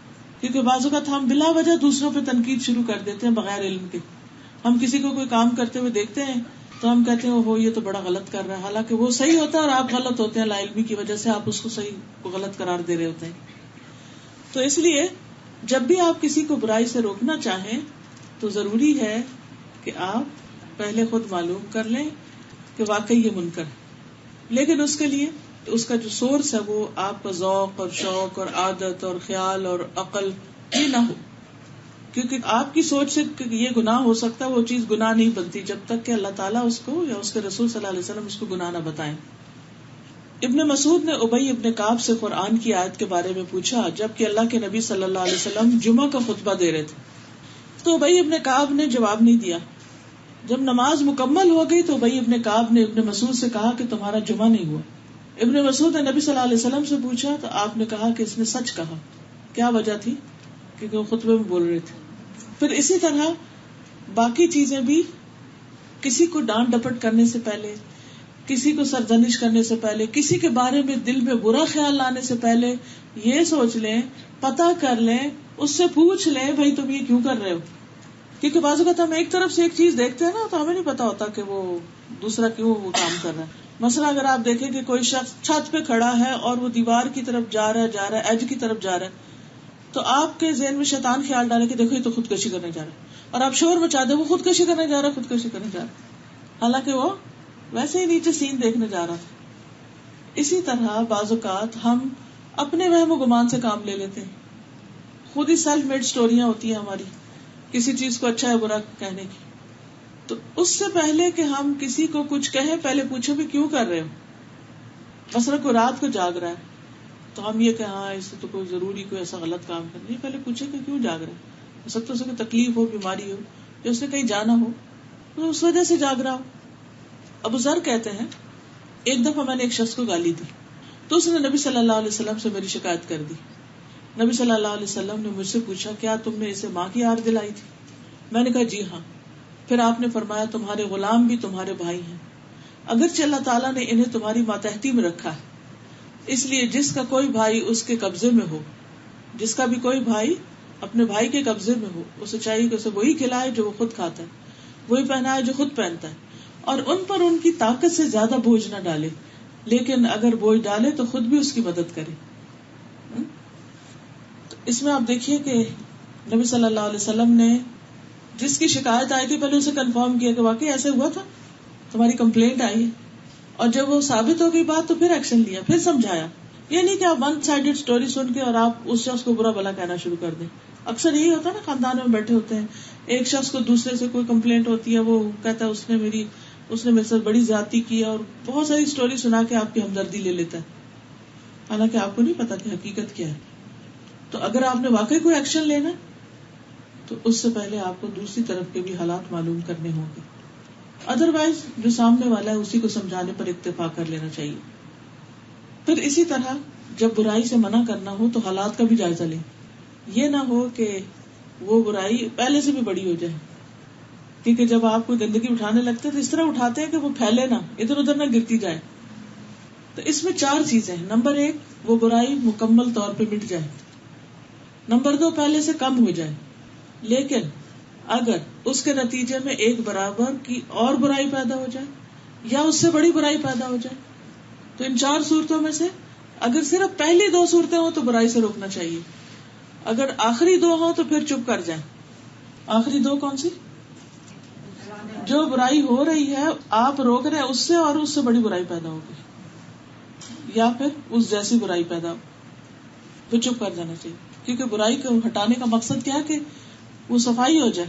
کیونکہ بعض اوقات ہم بلا وجہ دوسروں پہ تنقید شروع کر دیتے ہیں بغیر علم کے. ہم کسی کو کوئی کام کرتے ہوئے دیکھتے ہیں تو ہم کہتے ہیں وہ یہ تو بڑا غلط کر رہا ہے، حالانکہ وہ صحیح ہوتا ہے اور آپ غلط ہوتے ہیں. لا علمی کی وجہ سے آپ اس کو صحیح کو غلط قرار دے رہے ہوتے ہیں. تو اس لیے جب بھی آپ کسی کو برائی سے روکنا چاہیں تو ضروری ہے کہ آپ پہلے خود معلوم کر لیں کہ واقعی یہ منکر ہے. لیکن اس کے لیے اس کا جو سورس ہے وہ آپ کا ذوق اور شوق اور عادت اور خیال اور عقل یہ نہ ہو. کیونکہ آپ کی سوچ سے کہ یہ گناہ ہو سکتا ہے وہ چیز گناہ نہیں بنتی جب تک کہ اللہ تعالیٰ اس کو یا اس کے رسول صلی اللہ علیہ وسلم اس کو گناہ نہ بتائیں. ابن مسعود نے ابی ابن کعب سے قرآن کی آیت کے بارے میں پوچھا جبکہ اللہ کے نبی صلی اللہ علیہ وسلم جمعہ کا خطبہ دے رہے تھے. تو ابی ابن کعب نے جواب نہیں دیا. جب نماز مکمل ہو گئی تو ابی ابن کعب نے ابن مسعود سے کہا کہ تمہارا جمعہ نہیں ہوا. ابن مسعود نے نبی صلی اللہ علیہ وسلم سے پوچھا تو آپ نے کہا کہ اس نے سچ کہا. کیا وجہ تھی؟ کیونکہ وہ خطبے میں بول رہے تھے. پھر اسی طرح باقی چیزیں بھی کسی کو ڈانٹ ڈپٹ کرنے سے پہلے، کسی کو سرزنش کرنے سے پہلے، کسی کے بارے میں دل میں برا خیال لانے سے پہلے یہ سوچ لیں، پتہ کر لیں، اس سے پوچھ لیں بھائی تم یہ کیوں کر رہے ہو. کیونکہ بعض اوقات ہم ایک طرف سے ایک چیز دیکھتے ہیں نا تو ہمیں نہیں پتا ہوتا کہ وہ دوسرا کیوں وہ کام کر رہا ہے. مثلا اگر آپ دیکھیں کہ کوئی شخص چھت پہ کھڑا ہے اور وہ دیوار کی طرف جا رہا ہے ایج کی طرف جا رہا ہے تو آپ کے ذہن میں شیطان خیال ڈالے کہ دیکھو یہ تو خودکشی کرنے جا رہا ہے، اور آپ شور مچا دیں وہ خودکشی کرنے جا رہا ہے، خودکشی کرنے جا رہا ہے، حالانکہ وہ ویسے ہی نیچے سین دیکھنے جا رہا تھا. اسی طرح بعض اوقات ہم اپنے وہم و گمان سے کام لے لیتے ہیں. خود ہی سیلف میڈ سٹوریاں ہوتی ہیں ہماری کسی چیز کو اچھا ہے برا کہنے کی. تو اس سے پہلے کہ ہم کسی کو کچھ کہیں پہلے پوچھو بھی کیوں کر رہے ہو. مثلا کوئی رات کو جاگ رہا ہے تو ہم یہ کہ ہاں اس سے تو کوئی ضروری کوئی ایسا غلط کام کرنا نہیں، پہلے پوچھے کہ کیوں جاگ رہا ہے. ہو سکتا ہے اسے کوئی تکلیف ہو، بیماری ہو، یا اس نے کہیں جانا ہو تو اس وجہ سے جاگ رہا ہو. ابو ذر کہتے ہیں ایک دفعہ میں نے ایک شخص کو گالی دی تو اس نے نبی صلی اللہ علیہ وسلم سے میری شکایت کر دی. نبی صلی اللہ علیہ وسلم نے مجھ سے پوچھا کیا تم نے اسے ماں کی یاد دلائی تھی؟ میں نے کہا جی ہاں. پھر آپ نے فرمایا تمہارے غلام بھی تمہارے بھائی ہیں، اگرچہ اللہ تعالیٰ نے انہیں تمہاری ماتحتی میں رکھا ہے، اس لیے جس کا کوئی بھائی اس کے قبضے میں ہو، جس کا بھی کوئی بھائی اپنے بھائی کے قبضے میں ہو، اسے چاہیے کہ اسے وہی کھلائے جو وہ خود کھاتا ہے، وہی پہنائے جو خود پہنتا ہے، اور ان پر ان کی طاقت سے زیادہ بوجھ نہ ڈالے، لیکن اگر بوجھ ڈالے تو خود بھی اس کی مدد کرے. تو اس میں آپ دیکھیے کہ نبی صلی اللہ علیہ وسلم نے جس کی شکایت آئی تھی پہلے اسے کنفرم کیا کہ واقعی ایسے ہوا تھا، تمہاری کمپلینٹ آئی ہے، اور جب وہ ثابت ہو گئی بات تو پھر ایکشن لیا، پھر سمجھایا. یہ نہیں کہ آپ ون سائیڈڈ اسٹوری سن کے اور آپ اس شخص کو برا بھلا کہنا شروع کر دیں. اکثر یہی ہوتا ہے نا، خاندان میں بیٹھے ہوتے ہیں، ایک شخص کو دوسرے سے کوئی کمپلینٹ ہوتی ہے، وہ کہتا ہے اس نے میرے ساتھ بڑی زیادتی کی اور بہت ساری اسٹوری سنا کے آپ کی ہمدردی لے لیتا ہے، حالانکہ آپ کو نہیں پتا کہ حقیقت کیا ہے. تو اگر آپ نے واقعی کوئی ایکشن لینا تو اس سے پہلے آپ کو دوسری طرف کے بھی حالات معلوم کرنے ہوں گے. ادروائز جو سامنے والا ہے اسی کو سمجھانے پر اکتفا کر لینا چاہیے. پھر اسی طرح جب برائی سے منع کرنا ہو تو حالات کا بھی جائزہ لیں. یہ نہ ہو کہ وہ برائی پہلے سے بھی بڑی ہو جائے، کیونکہ جب آپ کوئی گندگی اٹھانے لگتے ہیں تو اس طرح اٹھاتے ہیں کہ وہ پھیلے نہ، ادھر ادھر نہ گرتی جائے. تو اس میں 4 چیزیں ہیں. نمبر 1 وہ برائی مکمل طور پہ مٹ جائے. نمبر 2 پہلے سے کم ہو جائے. لیکن اگر اس کے نتیجے میں ایک برابر کی اور برائی پیدا ہو جائے یا اس سے بڑی برائی پیدا ہو جائے تو ان 4 صورتوں میں سے اگر صرف پہلی 2 صورتیں ہوں تو برائی سے روکنا چاہیے. اگر آخری 2 ہوں تو پھر چپ کر جائیں. آخری 2 کون سی؟ جو برائی ہو رہی ہے آپ روک رہے ہیں اس سے، اور اس سے بڑی برائی پیدا ہوگی. یا پھر اس جیسی برائی پیدا ہو تو چپ کر جانا چاہیے، کیونکہ برائی کو ہٹانے کا مقصد کیا ہے کہ وہ صفائی ہو جائے.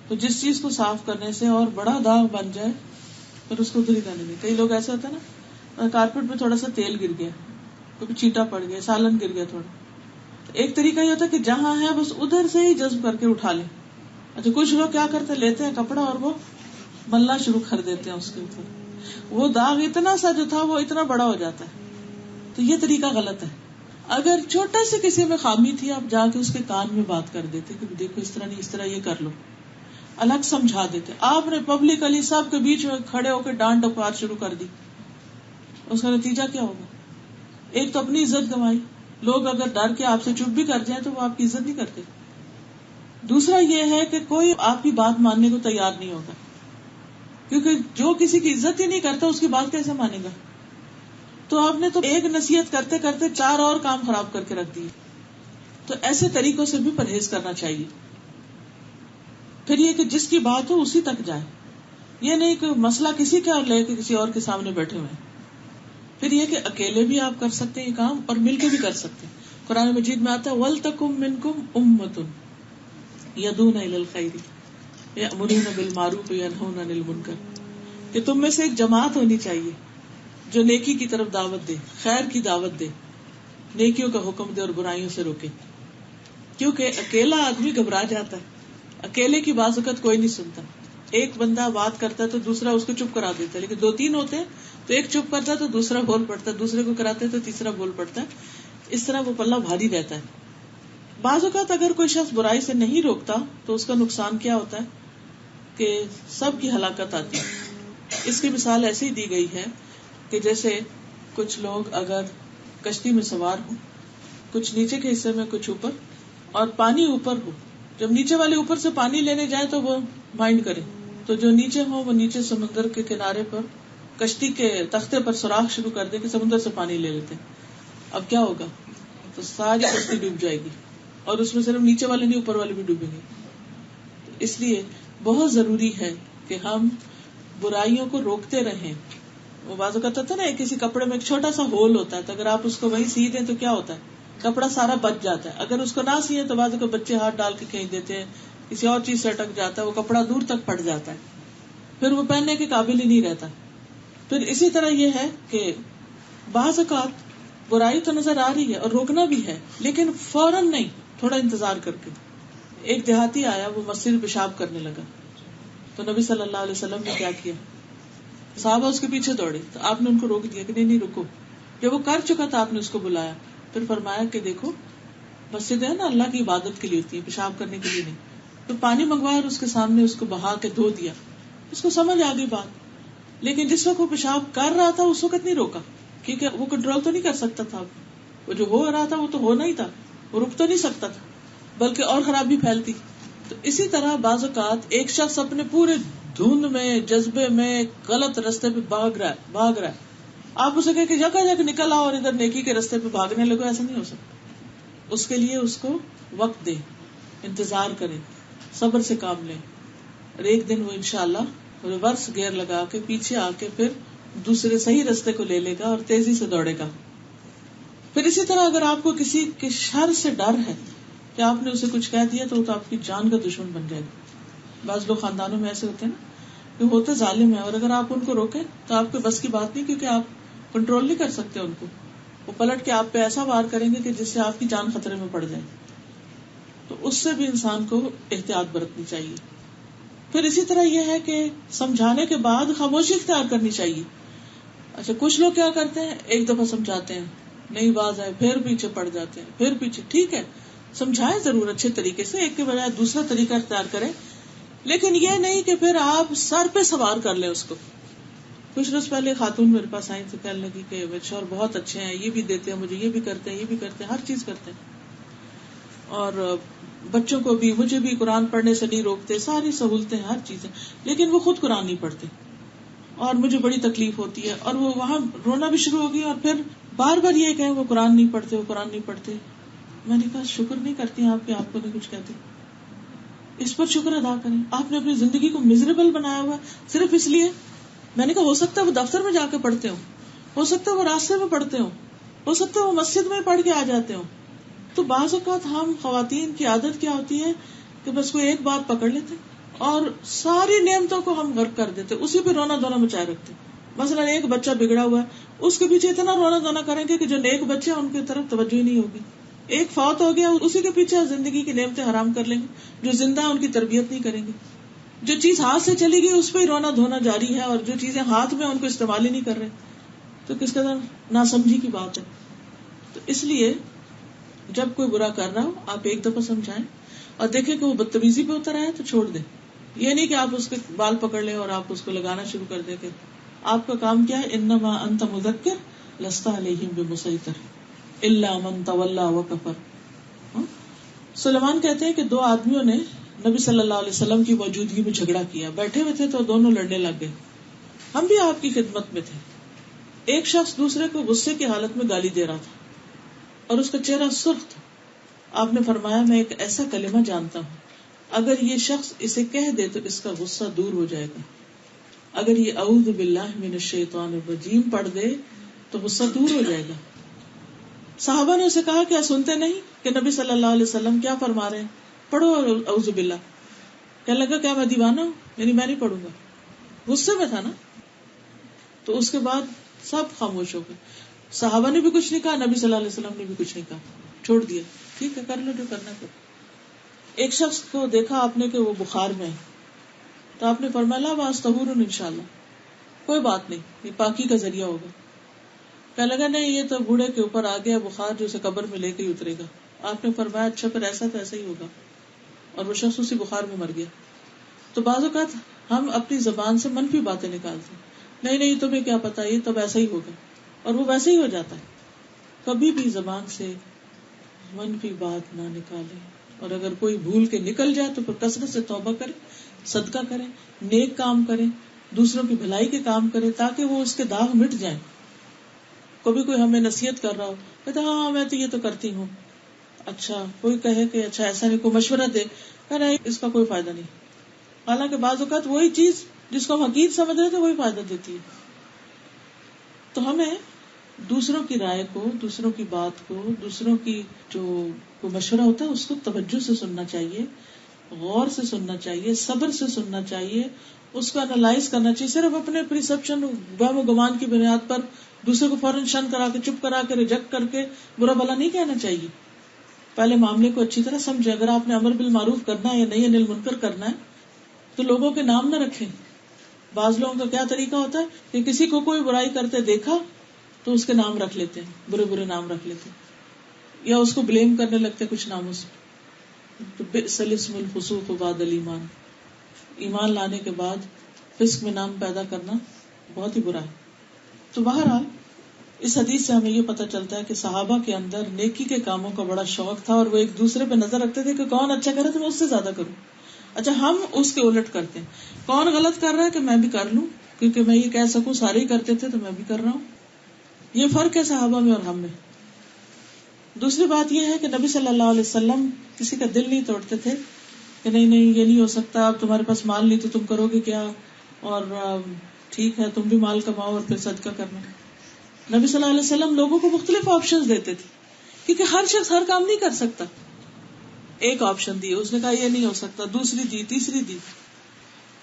تو جس چیز کو صاف کرنے سے اور بڑا داغ بن جائے پھر اس کو ادھر ہی کرنے دیں. کئی لوگ ایسے ہوتے ہیں نا، کارپیٹ پہ تھوڑا سا تیل گر گیا، کبھی چیٹا پڑ گیا، سالن گر گیا تھوڑا، تو ایک طریقہ یہ ہوتا ہے کہ جہاں ہے بس ادھر سے ہی جذب کر کے اٹھا لیں. اچھا کچھ لوگ کیا کرتے ہیں، لیتے ہیں کپڑا اور وہ ملنا شروع کر دیتے ہیں اس کے اوپر. وہ داغ اتنا سا جو تھا وہ اتنا بڑا ہو جاتا ہے. تو یہ طریقہ غلط ہے. اگر چھوٹا سے کسی میں خامی تھی، آپ جا کے اس کے کان میں بات کر دیتے کہ دیکھو اس طرح نہیں، اس طرح یہ کر لو، الگ سمجھا دیتے. آپ نے پبلکلی سب کے بیچ میں کھڑے ہو کے ڈانٹ ڈپار شروع کر دی، اس کا نتیجہ کیا ہوگا؟ ایک تو اپنی عزت گنوائی. لوگ اگر ڈر کے آپ سے چپ بھی کر جائیں تو وہ آپ کی عزت نہیں کرتے. دوسرا یہ ہے کہ کوئی آپ کی بات ماننے کو تیار نہیں ہوگا، کیونکہ جو کسی کی عزت ہی نہیں کرتا اس کی بات کیسے مانے گا؟ تو آپ نے تو ایک نصیحت کرتے کرتے 4 اور کام خراب کر کے رکھ دیے. تو ایسے طریقوں سے بھی پرہیز کرنا چاہیے. پھر یہ کہ جس کی بات ہو اسی تک جائے، یہ نہیں کہ مسئلہ کسی کا لے کے کسی اور کے سامنے بیٹھے ہوئے. پھر یہ کہ اکیلے بھی آپ کر سکتے ہیں یہ کام اور مل کے بھی کر سکتے ہیں. قرآن مجید میں آتا ہے وَلْتَكُمْ مِنْكُمْ أُمَّةٌ يَدْعُونَ إِلَى الْخَيْرِ وَيَأْمُرُونَ بِالْمَعْرُوفِ وَيَنْهَوْنَ عَنِ الْمُنكَرِ، کہ تم میں سے ایک جماعت ہونی چاہیے جو نیکی کی طرف دعوت دے، خیر کی دعوت دے، نیکیوں کا حکم دے اور برائیوں سے روکے. کیونکہ اکیلا آدمی گھبرا جاتا ہے، اکیلے کی بعض اوقات کوئی نہیں سنتا. ایک بندہ بات کرتا ہے تو دوسرا اس کو چپ کرا دیتا ہے، لیکن 2-3 ہوتے ہیں تو ایک چپ کرتا ہے تو دوسرا بول پڑتا ہے، دوسرے کو کراتے تو تیسرا بول پڑتا ہے. اس طرح وہ پلہ بھاری رہتا ہے. بعض اوقات اگر کوئی شخص برائی سے نہیں روکتا تو اس کا نقصان کیا ہوتا ہے کہ سب کی ہلاکت آتی ہے. اس کی مثال ایسی دی گئی ہے کہ جیسے کچھ لوگ اگر کشتی میں سوار ہوں، کچھ نیچے کے حصے میں کچھ اوپر، اور پانی اوپر ہو، جب نیچے والے اوپر سے پانی لینے جائے تو وہ مائنڈ کرے، تو جو نیچے ہو وہ نیچے سمندر کے کنارے پر کشتی کے تختے پر سوراخ شروع کر دے کہ سمندر سے پانی لے لیتے. اب کیا ہوگا؟ تو ساری کشتی ڈوب جائے گی، اور اس میں صرف نیچے والے نہیں اوپر والے بھی ڈوبیں گے. اس لیے بہت ضروری ہے کہ ہم برائیوں کو روکتے رہیں. وہ بعض اوقات ہوتا ہے نا، کسی کپڑے میں ایک چھوٹا سا ہول ہوتا ہے، تو اگر آپ اس کو وہیں سی دیں تو کیا ہوتا ہے، کپڑا سارا بچ جاتا ہے. اگر اس کو نہ سیے تو بعض اوقات بچے ہاتھ ڈال کے کھینچ دیتے ہیں، کسی اور چیز سے اٹک جاتا ہے، وہ کپڑا دور تک پھٹ جاتا ہے، پھر وہ پہننے کے قابل ہی نہیں رہتا. پھر اسی طرح یہ ہے کہ بعض اوقات برائی تو نظر آ رہی ہے اور روکنا بھی ہے، لیکن فوراً نہیں، تھوڑا انتظار کر کے. ایک دیہاتی آیا، وہ مسجد میں پیشاب کرنے لگا، تو نبی صلی اللہ علیہ وسلم نے کیا کیا، صحابہ اس کے پیچھے دوڑے، تو آپ نے ان کو روک دیا کہ نہیں رکو. جب وہ کر چکا تھا آپ نے اس کو بلایا، پھر فرمایا کہ دیکھو مسجد ہے نا اللہ کی عبادت کے لیے ہوتی ہے، پیشاب کرنے کے لیے نہیں. تو پانی منگوایا اور اس کے سامنے اس کو بہا کے دھو دیا. اس کو سمجھ آ گئی بات، لیکن جس وقت وہ پیشاب کر رہا تھا اس وقت نہیں روکا، کیونکہ وہ کنٹرول تو نہیں کر سکتا تھا. وہ جو ہو رہا تھا وہ تو ہونا ہی تھا، وہ رک تو نہیں سکتا تھا، بلکہ اور خرابی پھیلتی. تو اسی طرح بعض اوقات ایک شخص اپنے پورے دھند میں، جذبے میں، غلط رستے پہ بھاگ رہا ہے، آپ اسے کہیں کہ جگہ نکل آؤ اور ادھر نیکی کے رستے پہ بھاگنے لگو، ایسا نہیں ہو سکتا. اس کے لیے اس کو وقت دے، انتظار کرے، صبر سے کام لے، اور ایک دن وہ انشاءاللہ ریورس گیئر لگا کے پیچھے آ کے پھر دوسرے صحیح رستے کو لے لے گا اور تیزی سے دوڑے گا. پھر اسی طرح اگر آپ کو کسی کے شر سے ڈر ہے کہ آپ نے اسے کچھ کہہ دیا تو وہ تو آپ کی جان کا دشمن بن جائے گا. بعض لوگ خاندانوں میں ایسے ہوتے ہیں نا کہ ہوتے ظالم ہیں، اور اگر آپ ان کو روکیں تو آپ کے بس کی بات نہیں، کیونکہ آپ کنٹرول نہیں کر سکتے ان کو. وہ پلٹ کے آپ پہ ایسا وار کریں گے کہ جس سے آپ کی جان خطرے میں پڑ جائے. تو اس سے بھی انسان کو احتیاط برتنی چاہیے. پھر اسی طرح یہ ہے کہ سمجھانے کے بعد خاموشی اختیار کرنی چاہیے. اچھا کچھ لوگ کیا کرتے ہیں، ایک دفعہ سمجھاتے ہیں، نہیں باز آئے، پھر پیچھے پڑ جاتے ہیں، پھر پیچھے. ٹھیک ہے، سمجھائیں ضرور اچھے طریقے سے، ایک کے بجائے دوسرا طریقہ اختیار کریں، لیکن یہ نہیں کہ پھر آپ سر پہ سوار کر لیں اس کو. کچھ روز پہلے خاتون میرے پاس آئی تو کہنے لگی کہ میرے شوہر بہت اچھے ہیں، یہ بھی دیتے ہیں مجھے، یہ بھی کرتے ہیں، یہ بھی کرتے ہیں، ہر چیز کرتے ہیں، اور بچوں کو بھی، مجھے بھی قرآن پڑھنے سے نہیں روکتے، ساری سہولتیں، ہر چیزیں، لیکن وہ خود قرآن نہیں پڑھتے اور مجھے بڑی تکلیف ہوتی ہے. اور وہ وہاں رونا بھی شروع ہو گئی، اور پھر بار بار یہ کہیں وہ قرآن نہیں پڑھتے، وہ قرآن نہیں پڑھتے. میں نے کہا شکر نہیں کرتی آپ کہ آپ کو نہیں کچھ کہتے، اس پر شکر ادا کریں. آپ نے اپنی زندگی کو میزریبل بنایا ہوا صرف اس لیے. میں نے کہا ہو سکتا ہے وہ دفتر میں جا کے پڑھتے ہوں، ہو سکتا ہے وہ راستے میں پڑھتے ہو سکتا ہے وہ مسجد میں پڑھ کے آ جاتے ہوں. تو بعض اوقات ہم خواتین کی عادت کیا ہوتی ہے کہ بس کوئی ایک بات پکڑ لیتے اور ساری نعمتوں کو ہم غرق کر دیتے, اسی پہ رونا دھونا مچائے رکھتے. مثلا ایک بچہ بگڑا ہوا ہے, اس کے پیچھے اتنا رونا دھونا کریں گے کہ جو نیک بچے ہیں ان کی طرف توجہ ہی نہیں ہوگی. ایک فوت ہو گیا, اسی کے پیچھے زندگی کی نعمتیں حرام کر لیں گے. جو زندہ ان کی تربیت نہیں کریں گے. جو چیز ہاتھ سے چلی گئی اس پہ ہی رونا دھونا جاری ہے, اور جو چیزیں ہاتھ میں ان کو استعمال ہی نہیں کر رہے, تو کس قدر ناسمجھی کی بات ہے. تو اس لیے جب کوئی برا کر رہا ہو آپ ایک دفعہ سمجھائیں اور دیکھیں کہ وہ بدتمیزی پہ اتر آئے تو چھوڑ دیں. یہ نہیں کہ آپ اس کے بال پکڑ لیں اور آپ اس کو لگانا شروع کر دیں کہ آپ کا کام کیا ہے, انما انت مذکر لست علیہم بمسیطر الا من تولی وکفر. سلیمان کہتے ہیں کہ 2 آدمیوں نے نبی صلی اللہ علیہ وسلم کی موجودگی میں جھگڑا کیا, بیٹھے ہوئے تھے تو دونوں لڑنے لگ گئے. ہم بھی آپ کی خدمت میں تھے. ایک شخص دوسرے کو غصے کی حالت میں گالی دے رہا تھا اور اس کا چہرہ سرخ تھا. آپ نے فرمایا میں ایک ایسا کلمہ جانتا ہوں, اگر یہ شخص اسے کہہ دے تو اس کا غصہ دور ہو جائے گا. اگر یہ اعوذ باللہ من الشیطان الرجیم پڑھ دے تو غصہ دور ہو جائے گا. صحابہ نے اسے کہا کیا سنتے نہیں کہ نبی صلی اللہ علیہ وسلم کیا فرما رہے ہیں, پڑھو اعوذ باللہ. کہنے لگا کیا میں دیوانہ ہوں, یعنی میں نہیں پڑھوں گا. غصے میں تھا نا. تو اس کے بعد سب خاموش ہو گئے. صحابہ نے بھی کچھ نہیں کہا, نبی صلی اللہ علیہ وسلم نے بھی کچھ نہیں کہا, چھوڑ دیا. ٹھیک ہے, کر لو جو کرنا کرو. ایک شخص کو دیکھا آپ نے کہ وہ بخار میں ہے, تو آپ نے فرمایا لا باس طہور انشاءاللہ, کوئی بات نہیں, یہ پاکی کا ذریعہ ہوگا. کہنے لگا نہیں یہ تو بوڑھے کے اوپر آ گیا بخار جو اسے قبر میں لے کے ہی اترے گا. آپ نے فرمایا اچھا پھر ایسا تو ایسا ہی ہوگا, اور وہ شخص اسی بخار میں مر گیا. تو بعض اوقات ہم اپنی زبان سے منفی باتیں نکالتے ہیں, نہیں تمہیں کیا پتا, یہ تب ایسا ہی ہوگا, اور وہ ویسے ہی ہو جاتا ہے. کبھی بھی زبان سے منفی بات نہ نکالے, اور اگر کوئی بھول کے نکل جائے تو پھر کثرت سے توبہ کرے, صدقہ کرے, نیک کام کرے, دوسروں کی بھلائی کے کام کرے, تاکہ وہ اس کے داغ مٹ جائیں. کبھی کوئی ہمیں نصیحت کر رہا ہو, کہتا ہاں میں تو یہ تو کرتی ہوں. اچھا کوئی کہے کہ اچھا ایسا نہیں, کوئی مشورہ دے, کہہ رہا ہے اس کا کوئی فائدہ نہیں. حالانکہ بعض اوقات وہی چیز جس کو ہم حقیقت سمجھ رہے تھے وہی فائدہ دیتی ہے. تو ہمیں دوسروں کی رائے کو, دوسروں کی بات کو, دوسروں کی جو مشورہ ہوتا ہے اس کو توجہ سے سننا چاہیے, غور سے سننا چاہیے, صبر سے سننا چاہیے, اس کو انالائز کرنا چاہیے. صرف اپنے پرسپشن وہم و گمان کی بنیاد پر دوسرے کو فوراً شن کرا کے, چپ کرا کے, ریجیکٹ کر کے برا بھلا نہیں کہنا چاہیے. پہلے معاملے کو اچھی طرح سمجھے. اگر آپ نے امر بالمعروف کرنا ہے یا نہیں, انل منکر کرنا ہے, تو لوگوں کے نام نہ رکھیں. بعض لوگوں کا کیا طریقہ ہوتا ہے کہ کسی کو کوئی برائی کرتے دیکھا تو اس کے نام رکھ لیتے ہیں, برے برے نام رکھ لیتے ہیں, یا اس کو بلیم کرنے لگتے کچھ ناموں سے. بئس الاسم الفسوق بعد الایمان, ایمان لانے کے بعد فسق میں نام پیدا کرنا بہت ہی برا ہے. تو بہرحال اس حدیث سے ہمیں یہ پتہ چلتا ہے کہ صحابہ کے اندر نیکی کے کاموں کا بڑا شوق تھا, اور وہ ایک دوسرے پہ نظر رکھتے تھے کہ کون اچھا کرے تو میں اس سے زیادہ کروں. اچھا ہم اس کے الٹ کرتے ہیں, کون غلط کر رہا ہے کہ میں بھی کر لوں, کیونکہ میں یہ کہہ سکوں سارے ہی کرتے تھے تو میں بھی کر رہا ہوں. یہ فرق ہے صحابہ میں اور ہم میں. دوسری بات یہ ہے کہ نبی صلی اللہ علیہ وسلم کسی کا دل نہیں توڑتے تھے کہ نہیں یہ نہیں ہو سکتا, اب تمہارے پاس مال نہیں تو تم کرو گے کیا, اور ٹھیک ہے تم بھی مال کماؤ اور پھر صدقہ کرنا. نبی صلی اللہ علیہ وسلم لوگوں کو مختلف آپشنز دیتے تھے, کیونکہ ہر شخص ہر کام نہیں کر سکتا. ایک آپشن دی, اس نے کہا یہ نہیں ہو سکتا, دوسری دی, تیسری دی.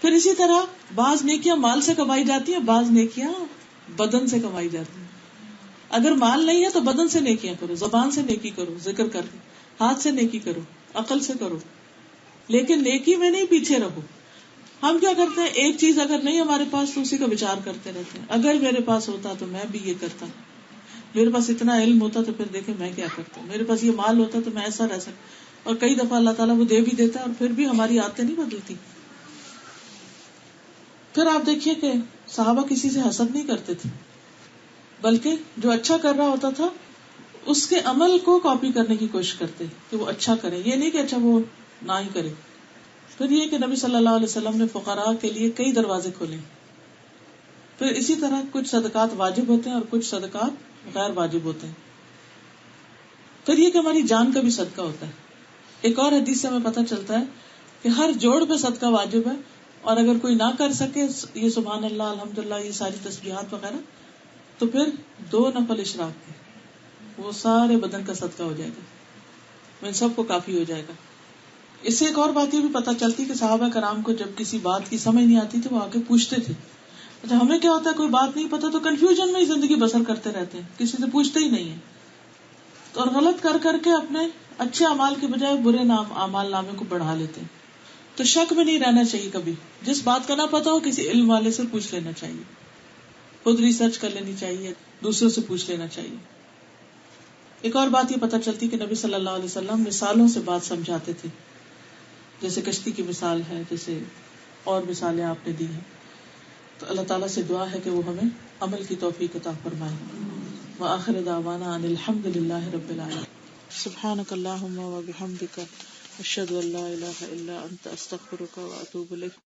پھر اسی طرح بعض نیکیاں مال سے کمائی جاتی ہیں, بعض نیکیاں بدن سے کمائی جاتی ہیں. اگر مال نہیں ہے تو بدن سے نیکیاں کرو, زبان سے نیکی کرو, ذکر کر کے, ہاتھ سے نیکی کرو, عقل سے کرو, لیکن نیکی میں نہیں پیچھے رہو. ہم کیا کرتے ہیں, ایک چیز اگر نہیں ہمارے پاس تو اسی کا وچار کرتے رہتے ہیں. اگر میرے پاس ہوتا تو میں بھی یہ کرتا, میرے پاس اتنا علم ہوتا تو پھر دیکھیں میں کیا کرتا ہوں, میرے پاس یہ مال ہوتا تو میں ایسا رہ سکتا. اور کئی دفعہ اللہ تعالیٰ وہ دے بھی دیتا ہے اور پھر بھی ہماری عادتیں نہیں بدلتی. پھر آپ دیکھیے کہ صحابہ کسی سے حسد نہیں کرتے تھے, بلکہ جو اچھا کر رہا ہوتا تھا اس کے عمل کو کاپی کرنے کی کوشش کرتے کہ وہ اچھا کرے, یہ نہیں کہ اچھا وہ نہ ہی کرے. پھر یہ کہ نبی صلی اللہ علیہ وسلم نے فقراء کے لیے کئی دروازے کھولے. پھر اسی طرح کچھ صدقات واجب ہوتے ہیں اور کچھ صدقات غیر واجب ہوتے ہیں. پھر یہ کہ ہماری جان کا بھی صدقہ ہوتا ہے. ایک اور حدیث سے ہمیں پتہ چلتا ہے کہ ہر جوڑ پہ صدقہ واجب ہے, اور اگر کوئی نہ کر سکے یہ سبحان اللہ, الحمدللہ, یہ ساری تسبیحات وغیرہ, تو پھر 2 نفل اشراق کے وہ سارے بدن کا صدقہ ہو جائے گا، ان سب کو کافی ہو جائے گا. اس سے ایک اور بات یہ بھی پتہ چلتی کہ صحابہ کرام کو جب کسی بات کی سمجھ نہیں آتی تھی وہ آگے پوچھتے تھے. اچھا ہمیں کیا ہوتا ہے کوئی بات نہیں پتا تو کنفیوژن میں ہی زندگی بسر کرتے رہتے ہیں، کسی سے پوچھتے ہی نہیں ہیں، اور غلط کر کے اپنے اچھے اعمال کے بجائے برے اعمال نامے کو بڑھا لیتے ہیں. تو شک میں نہیں رہنا چاہیے کبھی، جس بات کا نہ پتا ہو کسی علم والے سے پوچھ لینا چاہیے، خود ریسرچ کر لینی چاہیے، دوسروں سے پوچھ لینا چاہیے. ایک اور بات یہ پتہ چلتی کہ نبی صلی اللہ علیہ وسلم مثالوں سے بات سمجھاتے تھے، جیسے کشتی کی مثال ہے، جیسے اور مثالیں آپ نے دی ہیں. تو اللہ تعالیٰ سے دعا ہے کہ وہ ہمیں عمل کی توفیق عطا فرمائے. وآخر دعوانا ان الحمد للہ رب العالمین. سبحانک اللہم وبحمدک اشہد ان لا الہ الا انت استغفرک واتوب الیک.